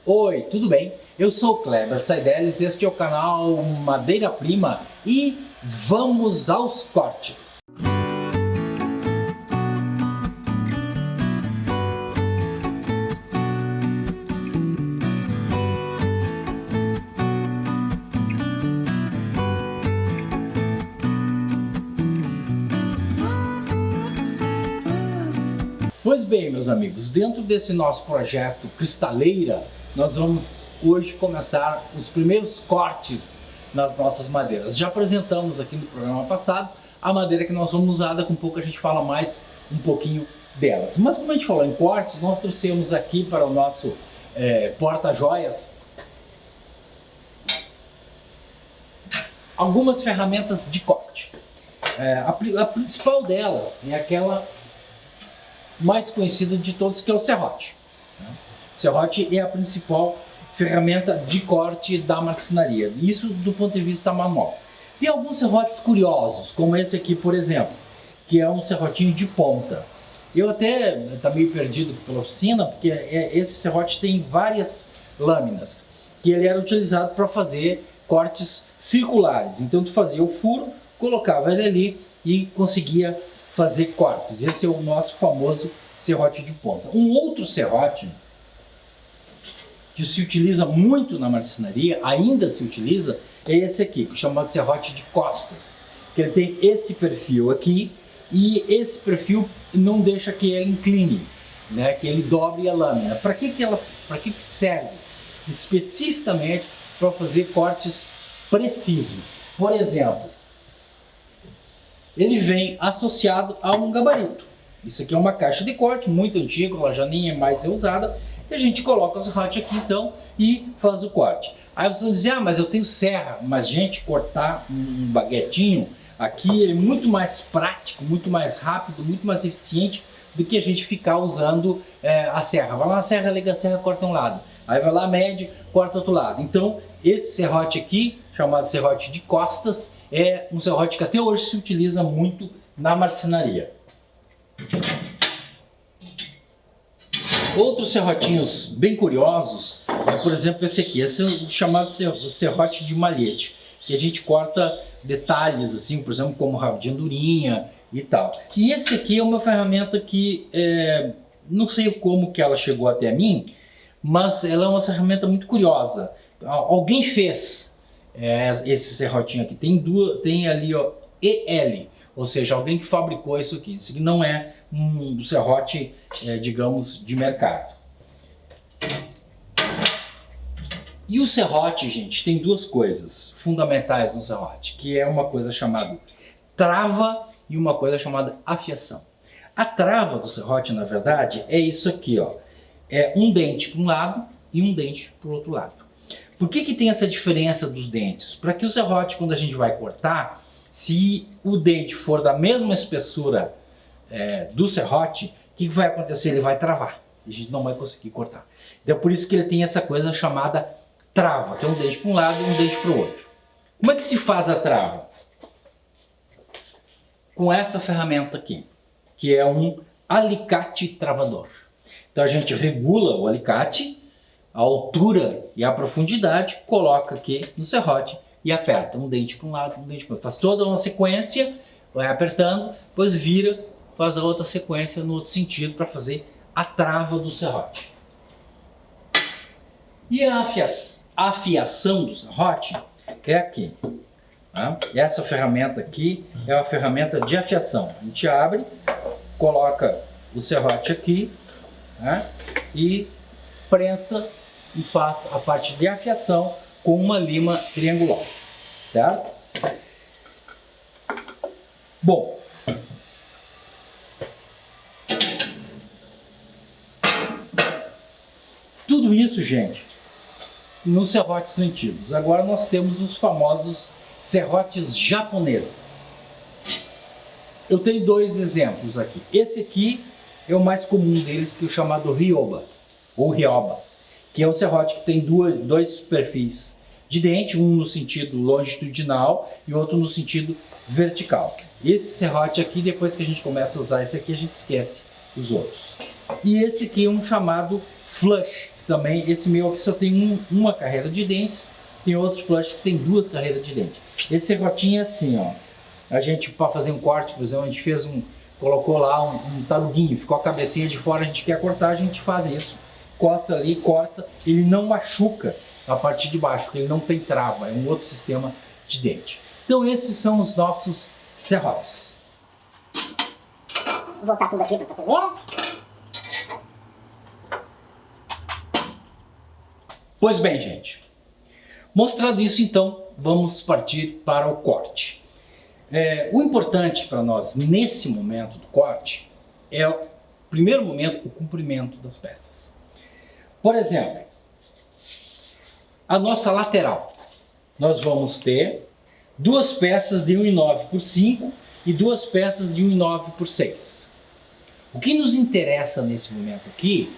Oi, tudo bem? Eu sou o Kleber Saideles, este é o canal Madeira Prima e vamos aos cortes. Pois bem, meus amigos, dentro desse nosso projeto Cristaleira, nós vamos hoje começar os primeiros cortes nas nossas madeiras. Já apresentamos aqui no programa passado a madeira que nós vamos usar, daqui a pouco a gente fala mais um pouquinho delas. Mas como a gente falou em cortes, nós trouxemos aqui para o nosso porta-joias algumas ferramentas de corte. A principal delas é aquela mais conhecida de todos, que é o serrote. O serrote é a principal ferramenta de corte da marcenaria, isso do ponto de vista manual. Tem alguns serrotes curiosos, como esse aqui, por exemplo, que é um serrotinho de ponta. Eu até estou meio perdido pela oficina, porque esse serrote tem várias lâminas, que ele era utilizado para fazer cortes circulares. Então tu fazia o furo, colocava ele ali e conseguia fazer cortes. Esse é o nosso famoso serrote de ponta. Um outro serrote que se utiliza muito na marcenaria, ainda se utiliza, é esse aqui, que é chamado serrote de costas. Que ele tem esse perfil aqui e esse perfil não deixa que ele incline, né? Que ele dobre a lâmina. Para que serve? Especificamente para fazer cortes precisos. Por exemplo, ele vem associado a um gabarito. Isso aqui é uma caixa de corte muito antiga, ela já nem é mais usada. E a gente coloca o serrote aqui então e faz o corte. Aí vocês vão dizer, ah, mas eu tenho serra. Mas gente, cortar um baguetinho aqui é muito mais prático, muito mais rápido, muito mais eficiente do que a gente ficar usando a serra. Vai lá na serra, liga a serra, corta um lado. Aí vai lá, mede, corta outro lado. Então esse serrote aqui, chamado serrote de costas, é um serrote que até hoje se utiliza muito na marcenaria. Outros serrotinhos bem curiosos é, por exemplo, esse aqui. Esse é o chamado serrote de malhete, que a gente corta detalhes, assim, por exemplo, como rabo de andorinha e tal. E esse aqui é uma ferramenta que não sei como que ela chegou até mim, mas ela é uma ferramenta muito curiosa. Alguém fez esse serrotinho aqui, tem ali ó, EL, ou seja, alguém que fabricou isso aqui. Isso aqui não é um serrote, digamos, de mercado. E o serrote, gente, tem duas coisas fundamentais no serrote, que é uma coisa chamada trava e uma coisa chamada afiação. A trava do serrote, na verdade, é isso aqui, ó. É um dente para um lado e um dente para o outro lado. Por que tem essa diferença dos dentes? Para que o serrote, quando a gente vai cortar, se o dente for da mesma espessura do serrote, o que vai acontecer? Ele vai travar. E a gente não vai conseguir cortar. Então é por isso que ele tem essa coisa chamada trava. Tem um dente para um lado e um dente para o outro. Como é que se faz a trava? Com essa ferramenta aqui, que é um alicate travador. Então a gente regula o alicate, a altura e a profundidade, coloca aqui no serrote e aperta um dente para um lado, um dente para o outro. Faz toda uma sequência, vai apertando, depois vira, faz a outra sequência no outro sentido para fazer a trava do serrote. E a afiação do serrote é aqui. Tá? Essa ferramenta aqui é uma ferramenta de afiação. A gente abre, coloca o serrote aqui, tá? E prensa e faz a parte de afiação com uma lima triangular, certo? Bom, tudo isso, gente, nos serrotes antigos. Agora nós temos os famosos serrotes japoneses. Eu tenho dois exemplos aqui. Esse aqui é o mais comum deles, que é o chamado Ryoba, ou Ryoba, que é um serrote que tem dois perfis de dente, um no sentido longitudinal e outro no sentido vertical. Esse serrote aqui, depois que a gente começa a usar esse aqui, a gente esquece os outros. E esse aqui é um chamado flush, também, esse meu aqui só tem uma carreira de dentes, tem outros plásticos que tem 2 carreiras de dente. Esse serrotinho é assim, ó. A gente, para fazer um corte, por exemplo, a gente fez colocou lá um taruguinho, ficou a cabecinha de fora, a gente quer cortar, a gente faz isso. Costa ali, corta, ele não machuca a parte de baixo, porque ele não tem trava, é um outro sistema de dente. Então esses são os nossos serrotes. Vou voltar tudo aqui para a prateleira. Pois bem, gente. Mostrado isso, então, vamos partir para o corte. O importante para nós, nesse momento do corte, é o primeiro momento, o comprimento das peças. Por exemplo, a nossa lateral. Nós vamos ter 2 peças de 1,9 por 5 e 2 peças de 1,9 por 6. O que nos interessa nesse momento aqui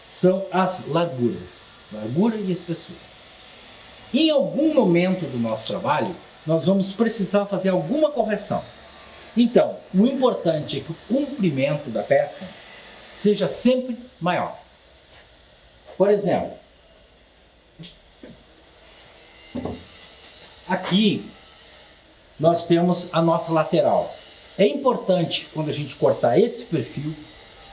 são as larguras, largura e espessura. Em algum momento do nosso trabalho, nós vamos precisar fazer alguma correção. Então, o importante é que o comprimento da peça seja sempre maior. Por exemplo, aqui nós temos a nossa lateral. É importante, quando a gente cortar esse perfil,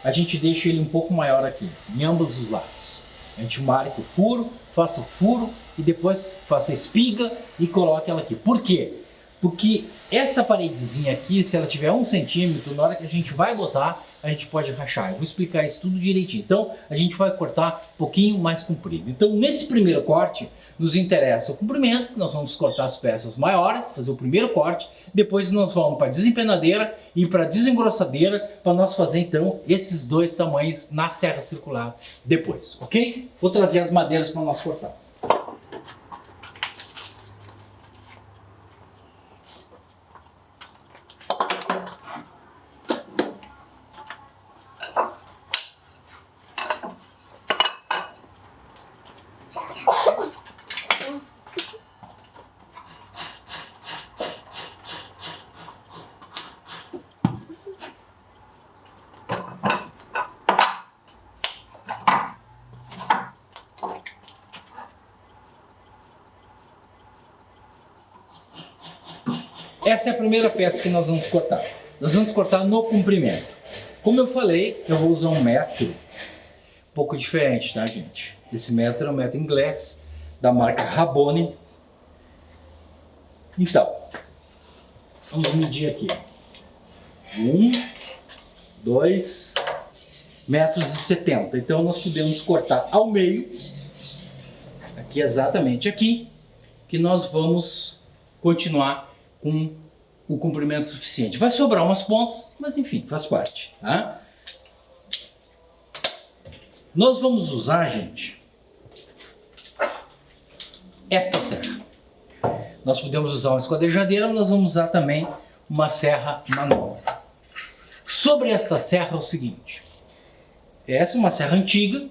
a gente deixa ele um pouco maior aqui, em ambos os lados. A gente marca o furo, faça o furo e depois faça a espiga e coloque ela aqui. Por quê? Porque essa paredezinha aqui, se ela tiver 1 centímetro, na hora que a gente vai botar, a gente pode rachar. Eu vou explicar isso tudo direitinho. Então, a gente vai cortar um pouquinho mais comprido. Então, nesse primeiro corte, nos interessa o comprimento. Nós vamos cortar as peças maiores, fazer o primeiro corte. Depois nós vamos para a desempenadeira e para a desengrossadeira, para nós fazer, então, esses 2 tamanhos na serra circular depois, ok? Vou trazer as madeiras para nós cortar. Essa é a primeira peça que nós vamos cortar. Nós vamos cortar no comprimento. Como eu falei, eu vou usar um metro um pouco diferente, tá, gente? Esse metro é um metro inglês, da marca Rabone. Então, vamos medir aqui. 2 metros e 70. Então nós podemos cortar ao meio, aqui exatamente aqui, que nós vamos continuar com o comprimento suficiente. Vai sobrar umas pontas, mas enfim, faz parte, tá? Nós vamos usar, gente, esta serra. Nós podemos usar uma esquadrejadeira, mas nós vamos usar também uma serra manual. Sobre esta serra é o seguinte, essa é uma serra antiga,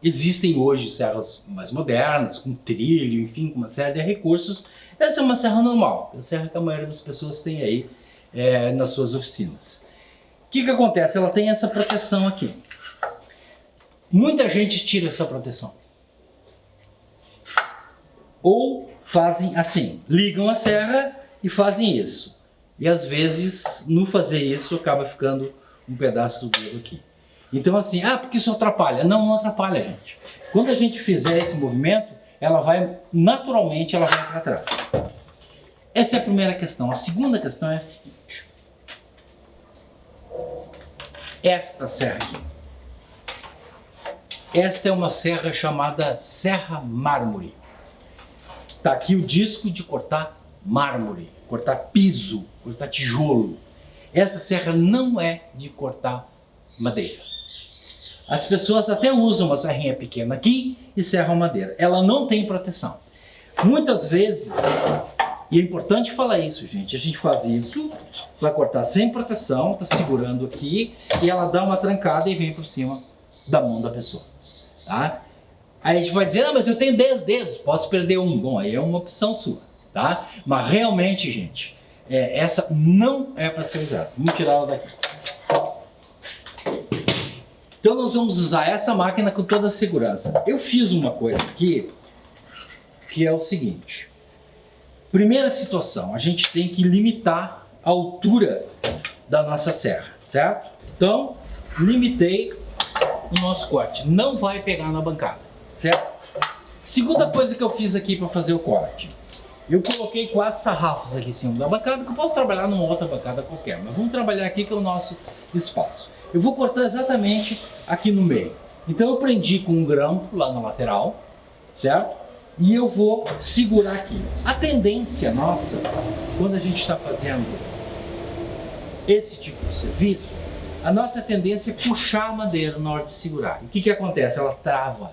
existem hoje serras mais modernas, com trilho, enfim, com uma série de recursos. Essa é uma serra normal, a serra que a maioria das pessoas tem aí nas suas oficinas. O que acontece? Ela tem essa proteção aqui. Muita gente tira essa proteção. Ou fazem assim, ligam a serra e fazem isso. E às vezes, no fazer isso, acaba ficando um pedaço do dedo aqui. Então assim, porque isso atrapalha. Não, não atrapalha, gente. Quando a gente fizer esse movimento, ela vai, naturalmente, ela vai para trás. Essa é a primeira questão. A segunda questão é a seguinte. Esta serra aqui. Esta é uma serra chamada serra mármore. Está aqui o disco de cortar mármore, cortar piso, cortar tijolo. Essa serra não é de cortar madeira. As pessoas até usam uma serrinha pequena aqui e serram madeira. Ela não tem proteção. Muitas vezes, e é importante falar isso, gente, a gente faz isso, vai cortar sem proteção, tá segurando aqui, e ela dá uma trancada e vem por cima da mão da pessoa, tá? Aí a gente vai dizer, mas eu tenho 10 dedos, posso perder um. Bom, aí é uma opção sua, tá? Mas realmente, gente, essa não é para ser usada. Vamos tirar ela daqui. Então nós vamos usar essa máquina com toda a segurança. Eu fiz uma coisa aqui, que é o seguinte. Primeira situação, a gente tem que limitar a altura da nossa serra, certo? Então, limitei o nosso corte. Não vai pegar na bancada, certo? Segunda coisa que eu fiz aqui para fazer o corte. Eu coloquei 4 sarrafos aqui em cima da bancada, que eu posso trabalhar numa outra bancada qualquer, mas vamos trabalhar aqui que é o nosso espaço. Eu vou cortar exatamente aqui no meio. Então eu prendi com um grampo lá na lateral, certo? E eu vou segurar aqui. A tendência nossa, quando a gente está fazendo esse tipo de serviço, a nossa tendência é puxar a madeira na hora de segurar. E o que acontece? Ela trava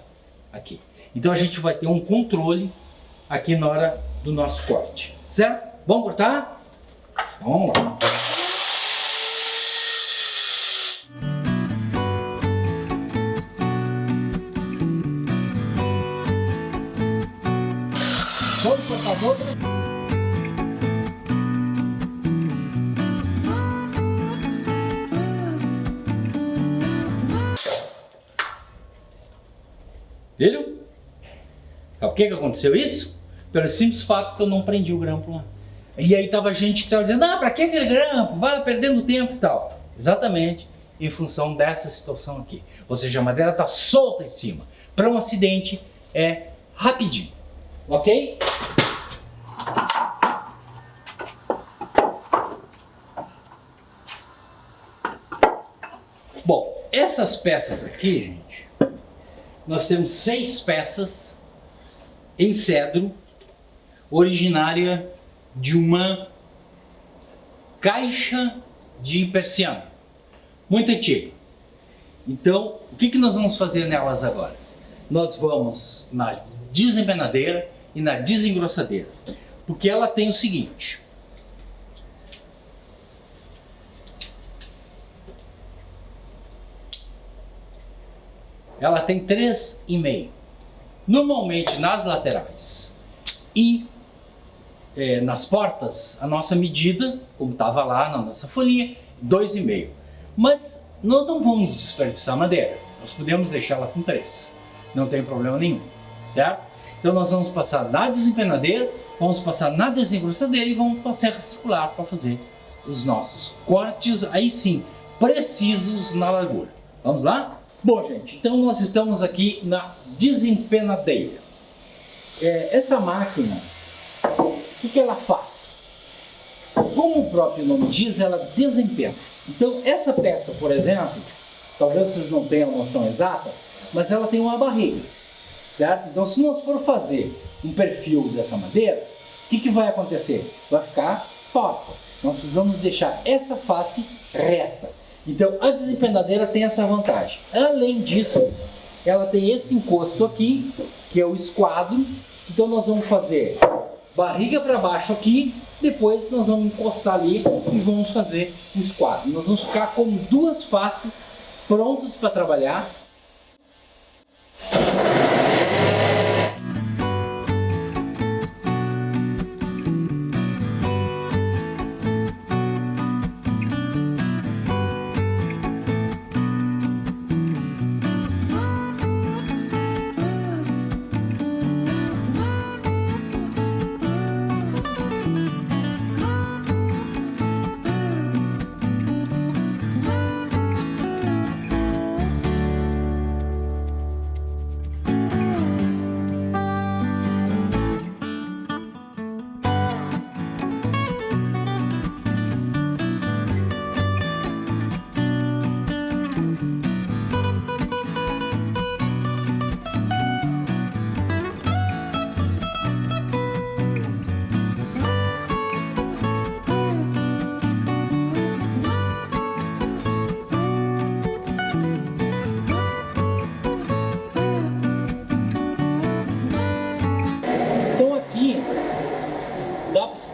aqui. Então a gente vai ter um controle aqui na hora do nosso corte, certo? Vamos cortar? Então, vamos lá. Vamos cortar as outras? Viram? Por que aconteceu isso? Pelo simples fato que eu não prendi o grampo lá. E aí tava gente que tava dizendo, ah, pra que aquele grampo? Vai perdendo tempo e tal. Exatamente em função dessa situação aqui. Ou seja, a madeira tá solta em cima. Para um acidente é rapidinho. Ok? Bom, essas peças aqui, gente, nós temos 6 peças em cedro, originária de uma caixa de persiana, muito antiga. Então, o que nós vamos fazer nelas agora? Nós vamos na desempenadeira e na desengrossadeira, porque ela tem o seguinte. Ela tem 3,5. Normalmente nas laterais e nas portas, a nossa medida, como estava lá na nossa folhinha, 2,5. Mas nós não vamos desperdiçar madeira, nós podemos deixá-la com 3, não tem problema nenhum, certo? Então nós vamos passar na desempenadeira, vamos passar na desengrossadeira e vamos passar a circular para fazer os nossos cortes, aí sim, precisos na largura. Vamos lá? Bom, gente, então nós estamos aqui na desempenadeira. Essa máquina, o que ela faz? Como o próprio nome diz, ela desempena. Então essa peça, por exemplo, talvez vocês não tenham noção exata, mas ela tem uma barriga, certo? Então se nós for fazer um perfil dessa madeira, o que vai acontecer? Vai ficar torta. Nós precisamos deixar essa face reta. Então a desempenadeira tem essa vantagem. Além disso, ela tem esse encosto aqui, que é o esquadro. Então nós vamos fazer barriga para baixo aqui, depois nós vamos encostar ali e vamos fazer o esquadro. Nós vamos ficar com 2 faces prontos para trabalhar.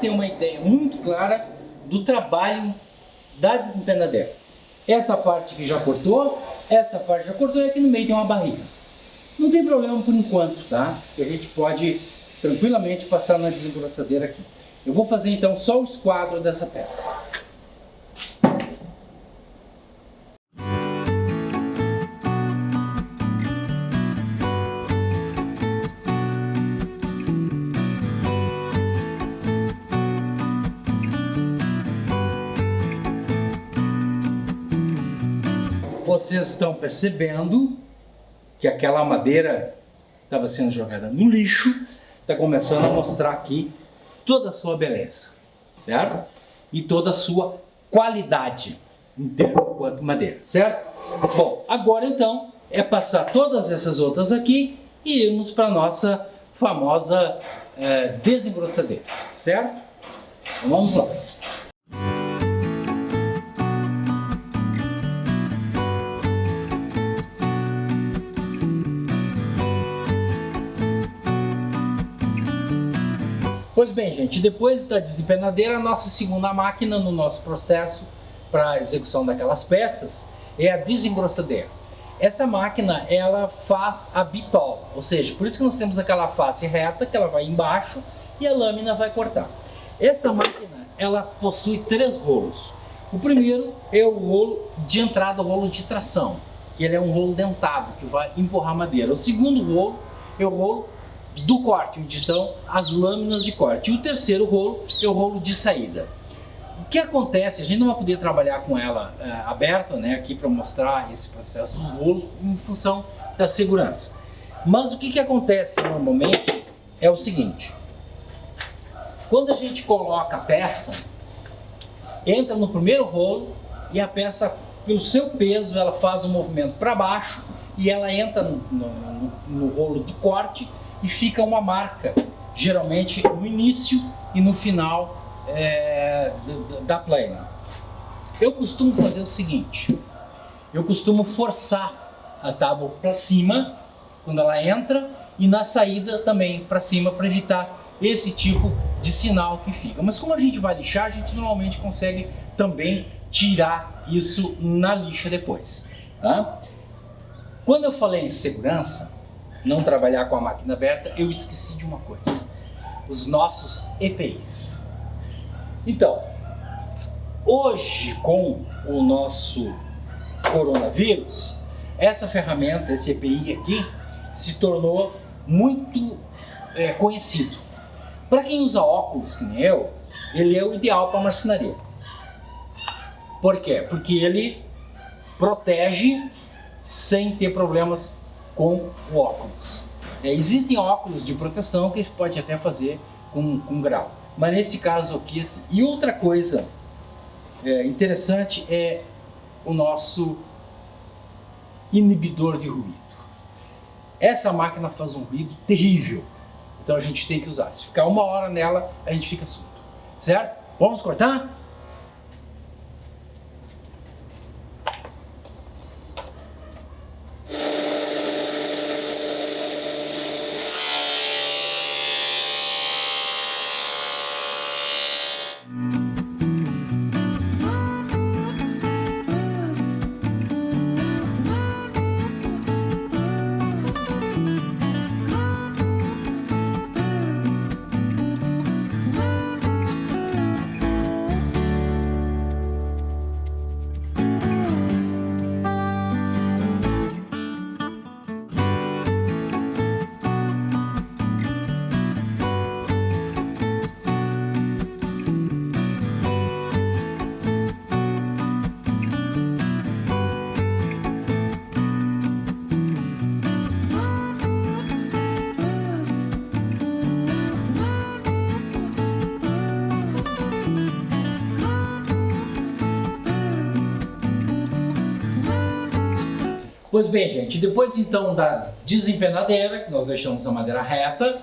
Ter uma ideia muito clara do trabalho da desempenadeira. Essa parte aqui já cortou, essa parte já cortou e aqui no meio tem uma barriga. Não tem problema por enquanto, tá? A gente pode tranquilamente passar na desengrossadeira aqui. Eu vou fazer então só o esquadro dessa peça. vocês estão percebendo que aquela madeira estava sendo jogada no lixo, está começando a mostrar aqui toda a sua beleza, certo? E toda a sua qualidade em termos quanto madeira, certo? Bom, agora então é passar todas essas outras aqui e irmos para a nossa famosa desengrossadeira, certo? Então vamos lá. Pois bem, gente, depois da desempenadeira, a nossa segunda máquina no nosso processo para execução daquelas peças é a desengrossadeira. Essa máquina, ela faz a bitola, ou seja, por isso que nós temos aquela face reta que ela vai embaixo e a lâmina vai cortar. Essa máquina, ela possui 3 rolos. O primeiro é o rolo de entrada, o rolo de tração, que ele é um rolo dentado que vai empurrar a madeira. O segundo rolo é o rolo do corte, onde estão as lâminas de corte. E o terceiro rolo é o rolo de saída. O que acontece, a gente não vai poder trabalhar com ela aberta, né, aqui para mostrar esse processo dos rolos em função da segurança. Mas o que acontece normalmente é o seguinte: quando a gente coloca a peça, entra no primeiro rolo e a peça, pelo seu peso, ela faz um movimento para baixo e ela entra no rolo de corte e fica uma marca, geralmente no início e no final da plana. Eu costumo fazer o seguinte: eu costumo forçar a tábua para cima quando ela entra e na saída também para cima, para evitar esse tipo de sinal que fica. Mas como a gente vai lixar, a gente normalmente consegue também tirar isso na lixa depois, tá? Quando eu falei em segurança, não trabalhar com a máquina aberta, eu esqueci de uma coisa: os nossos EPIs. Então, hoje com o nosso coronavírus, essa ferramenta, esse EPI aqui, se tornou muito conhecido. Para quem usa óculos, que nem eu, ele é o ideal para marcenaria. Por quê? Porque ele protege sem ter problemas com o óculos. Existem óculos de proteção que a gente pode até fazer com grau, mas nesse caso aqui, assim. E outra coisa interessante é o nosso inibidor de ruído. Essa máquina faz um ruído terrível, então a gente tem que usar. Se ficar 1 hora nela, a gente fica surdo, certo? Vamos cortar? Pois bem, gente, depois então da desempenadeira, que nós deixamos a madeira reta,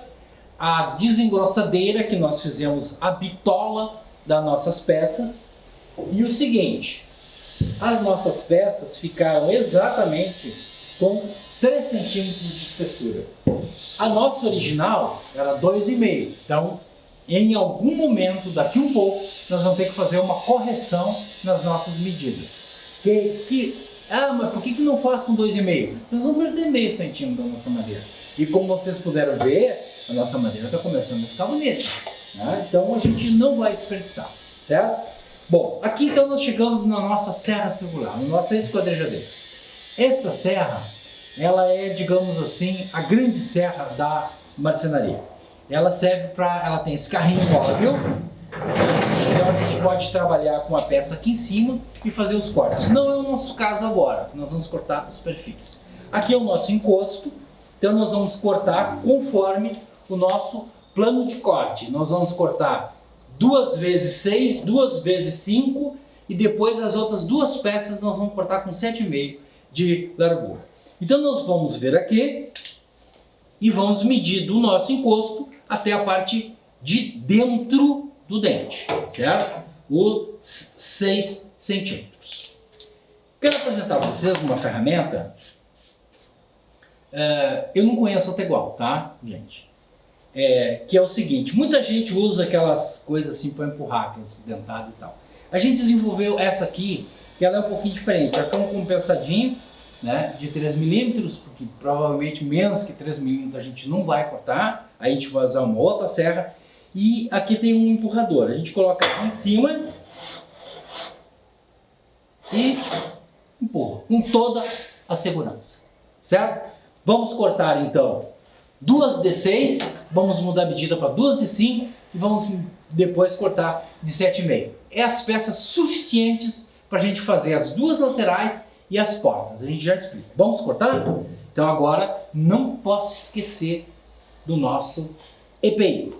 a desengrossadeira, que nós fizemos a bitola das nossas peças, e o seguinte: as nossas peças ficaram exatamente com 3 centímetros de espessura. A nossa original era 2,5, então em algum momento, daqui um pouco, nós vamos ter que fazer uma correção nas nossas medidas. Mas por que não faz com 2,5? Nós vamos perder meio centímetro da nossa madeira. E como vocês puderam ver, a nossa madeira está começando a ficar bonita, né? Então a gente não vai desperdiçar, certo? Bom, aqui então nós chegamos na nossa serra circular, na nossa esquadrejadeira. Esta serra, ela é, digamos assim, a grande serra da marcenaria. Ela serve para, ela tem esse carrinho móvel, Então a gente pode trabalhar com a peça aqui em cima e fazer os cortes. Não é o nosso caso agora, nós vamos cortar a superfície. Aqui é o nosso encosto, então nós vamos cortar conforme o nosso plano de corte. Nós vamos cortar 2 vezes 6, 2 vezes 5 e depois as outras 2 peças nós vamos cortar com 7,5 de largura. Então nós vamos ver aqui e vamos medir do nosso encosto até a parte de dentro do dente, certo? Os 6 centímetros. Quero apresentar a vocês uma ferramenta. Eu não conheço outra igual, tá, gente? Que é o seguinte, muita gente usa aquelas coisas assim para empurrar, aqueles dentados e tal. A gente desenvolveu essa aqui, que ela é um pouquinho diferente. Ela tem um compensadinho, né, de 3 milímetros, porque provavelmente menos que 3 milímetros a gente não vai cortar. Aí a gente vai usar uma outra serra. E aqui tem um empurrador. A gente coloca aqui em cima e empurra com toda a segurança, certo? Vamos cortar então 2 de 6, vamos mudar a medida para 2 de 5 e vamos depois cortar de 7,5. É as peças suficientes para a gente fazer as 2 laterais e as portas. A gente já explica. Vamos cortar? Então agora não posso esquecer do nosso EPI.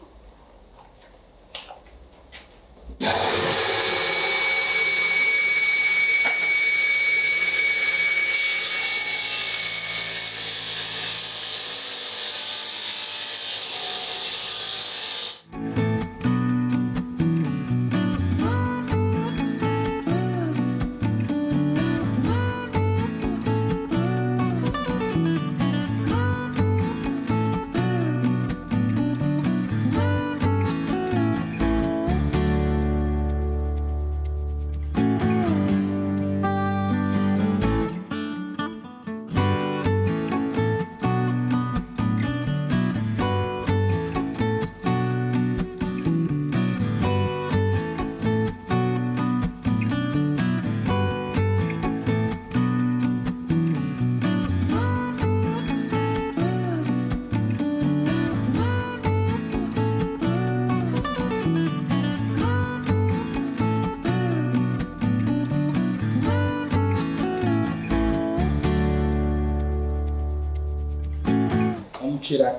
Tirar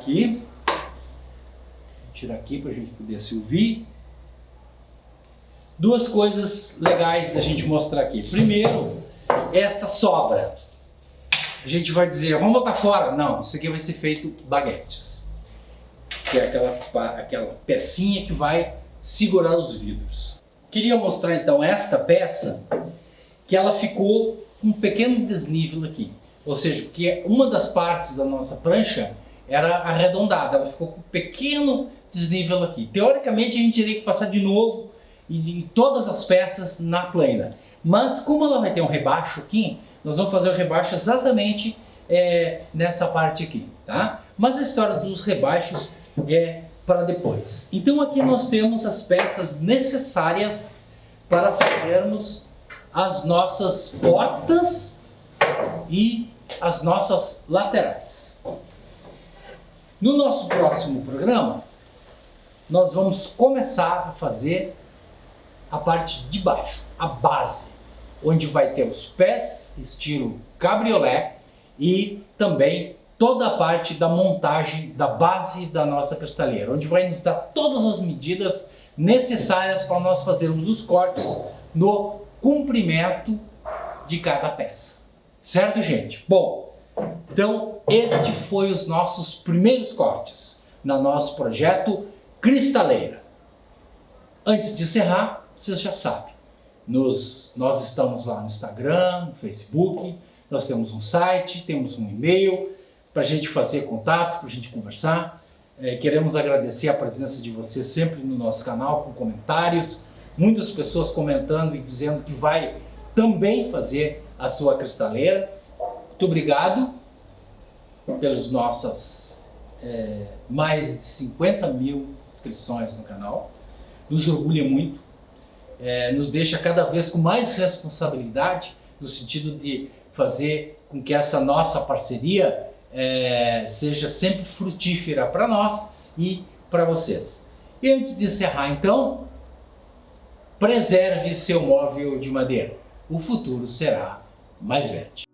aqui para a gente poder se ouvir. 2 coisas legais da gente mostrar aqui. Primeiro, esta sobra. A gente vai dizer, vamos botar fora. Não, isso aqui vai ser feito baguetes, que é aquela pecinha que vai segurar os vidros. Queria mostrar então esta peça, que ela ficou com um pequeno desnível aqui. Ou seja, porque uma das partes da nossa prancha era arredondada, ela ficou com um pequeno desnível aqui. Teoricamente a gente teria que passar de novo e todas as peças na plana. Mas como ela vai ter um rebaixo aqui, nós vamos fazer o rebaixo exatamente nessa parte aqui, tá? Mas a história dos rebaixos é para depois. Então aqui nós temos as peças necessárias para fazermos as nossas portas e as nossas laterais. No nosso próximo programa, nós vamos começar a fazer a parte de baixo, a base, onde vai ter os pés, estilo cabriolé, e também toda a parte da montagem da base da nossa cristaleira, onde vai nos dar todas as medidas necessárias para nós fazermos os cortes no comprimento de cada peça. Certo, gente? Bom, então este foi os nossos primeiros cortes no nosso projeto Cristaleira. Antes de encerrar, vocês já sabem, nós estamos lá no Instagram, no Facebook, nós temos um site, temos um e-mail para a gente fazer contato, para a gente conversar. Queremos agradecer a presença de vocês sempre no nosso canal, com comentários, muitas pessoas comentando e dizendo que vai também fazer a sua cristaleira. Muito obrigado pelas nossas mais de 50 mil inscrições no canal. Nos orgulha muito, nos deixa cada vez com mais responsabilidade no sentido de fazer com que essa nossa parceria seja sempre frutífera para nós e para vocês. E antes de encerrar então, Preserve seu móvel de madeira. O futuro será mais verde.